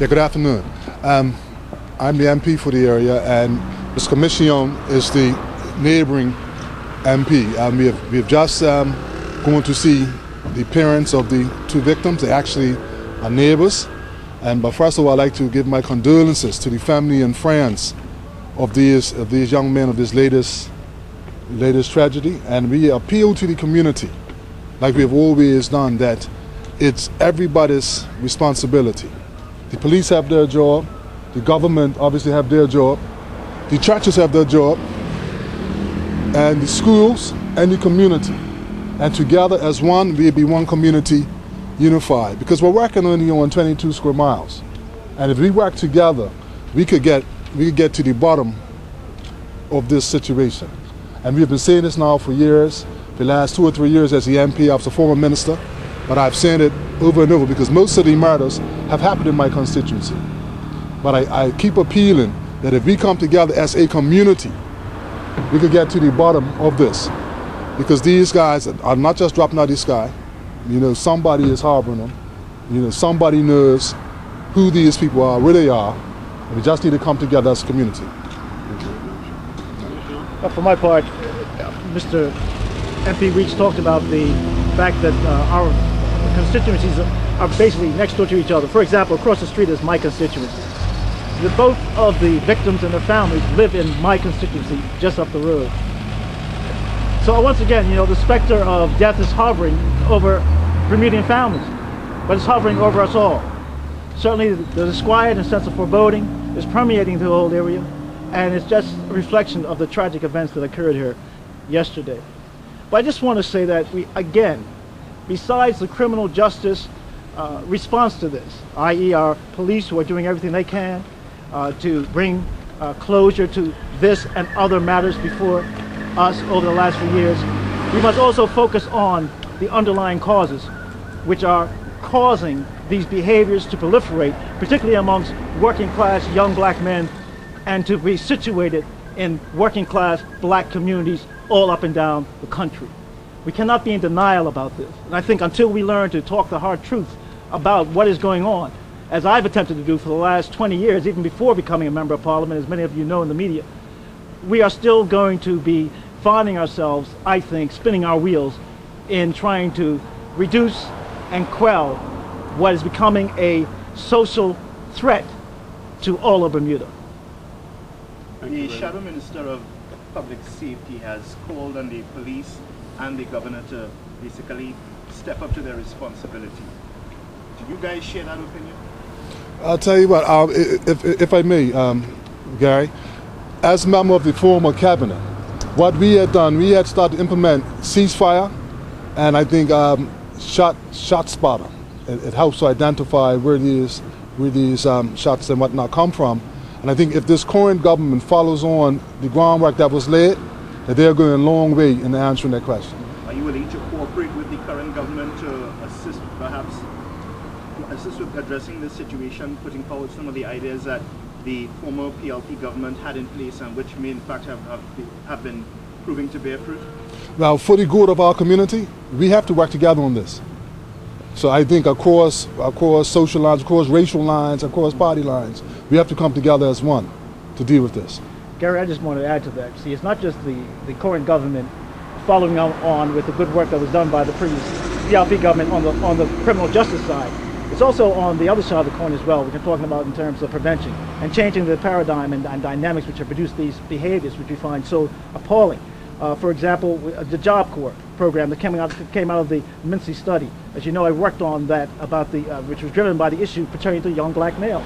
Yeah, good afternoon. I'm the MP for the area, and Ms. Commissiong is the neighboring MP. We have just gone to see the parents of the two victims. They actually are neighbors. But first of all, I'd like to give my condolences to the family and friends of these young men of this latest tragedy. And we appeal to the community, like we have always done, that it's everybody's responsibility. The police have their job, the government obviously have their job, the churches have their job, and the schools and the community. And together as one, we'll be one community unified. Because we're working only on 22 square miles. And if we work together, we could get to the bottom of this situation. And we've been saying this now for years. The last 2 or 3 years as the MP, I was a former minister, but I've said it over and over because most of the murders have happened in my constituency. But I keep appealing that if we come together as a community, we could get to the bottom of this. Because these guys are not just dropping out of the sky. You know, somebody is harboring them. You know, somebody knows who these people are, where they are. And we just need to come together as a community. For my part, Mr. MP Reach talked about the fact that our constituencies are basically next door to each other. For example, across the street is my constituency. Both of the victims and their families live in my constituency just up the road. So once again, you know, the specter of death is hovering over Bermudian families, but it's hovering over us all. Certainly the disquiet and sense of foreboding is permeating the whole area, and it's just a reflection of the tragic events that occurred here yesterday. But I just want to say that we, again, besides the criminal justice response to this, i.e. our police who are doing everything they can to bring closure to this and other matters before us over the last few years, we must also focus on the underlying causes which are causing these behaviors to proliferate, particularly amongst working class young black men, and to be situated in working class black communities all up and down the country. We cannot be in denial about this. And I think until we learn to talk the hard truth about what is going on, as I've attempted to do for the last 20 years, even before becoming a member of parliament, as many of you know in the media, we are still going to be finding ourselves, I think, spinning our wheels in trying to reduce and quell what is becoming a social threat to all of Bermuda. The Shadow Minister of Public Safety has called on the police and the governor to basically step up to their responsibility. Do you guys share that opinion? I'll tell you what, if I may, Gary, as a member of the former cabinet, what we had done, we had started to implement ceasefire, and I think shot spotter. It helps to identify where these shots and whatnot come from. And I think if this current government follows on the groundwork that was laid, that they're going a long way in answering that question. Are you willing to cooperate with the current government to assist, perhaps, with addressing this situation, putting forward some of the ideas that the former PLP government had in place and which may in fact have been proving to bear fruit? Well, for the good of our community, we have to work together on this. So I think across social lines, across racial lines, across party lines, we have to come together as one to deal with this. Gary, I just want to add to that. See, it's not just the current government following on with the good work that was done by the previous PLP government on the criminal justice side. It's also on the other side of the coin as well, which I'm talking about in terms of prevention and changing the paradigm and dynamics which have produced these behaviors which we find so appalling. For example, the Job Corps program that came out of the Mincy study. As you know, I worked on that about which was driven by the issue pertaining to young black male.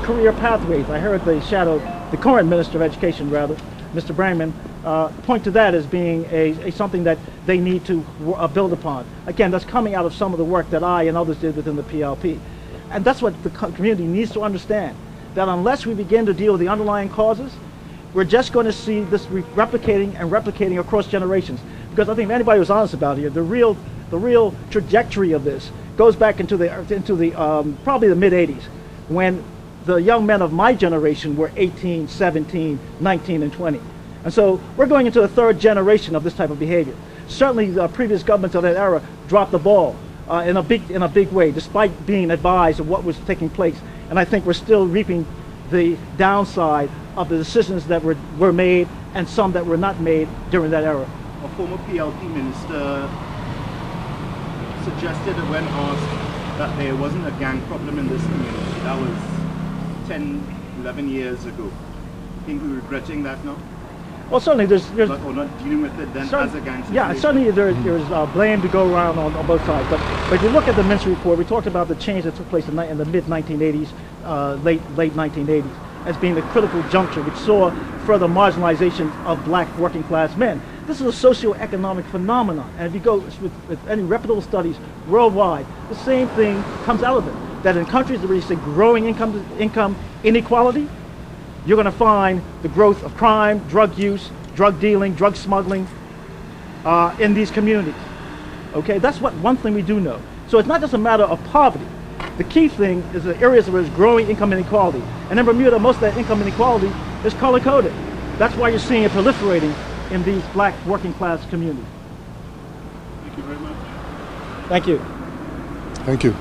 Career pathways. I heard the current Minister of Education, rather, Mr. Brangman, point to that as being something that they need to build upon. Again, that's coming out of some of the work that I and others did within the PLP. And that's what the community needs to understand, that unless we begin to deal with the underlying causes, we're just going to see this replicating across generations. Because I think if anybody was honest about it, the real trajectory of this goes back into the probably the mid-'80s, when the young men of my generation were 18, 17, 19, and 20. And so we're going into a third generation of this type of behavior. Certainly the previous governments of that era dropped the ball in a big way, despite being advised of what was taking place. And I think we're still reaping the downside of the decisions that were made and some that were not made during that era. A former PLP minister suggested that when asked that there wasn't a gang problem in this community. That was 10, 11 years ago. I think we're regretting that now. Well, certainly there's or not dealing with it then as a gang situation. Yeah, certainly there's blame to go around on both sides. But if you look at the Mincy report, we talked about the change that took place in the mid-1980s, late 1980s, as being the critical juncture, which saw further marginalization of black working class men. This is a socio-economic phenomenon, and if you go with any reputable studies worldwide, the same thing comes out of it. That in countries where you see growing income inequality, you're going to find the growth of crime, drug use, drug dealing, drug smuggling in these communities. Okay, that's one thing we do know. So it's not just a matter of poverty. The key thing is the areas where there's growing income inequality. And in Bermuda, most of that income inequality is color-coded. That's why you're seeing it proliferating in these black working class communities. Thank you very much. Thank you. Thank you.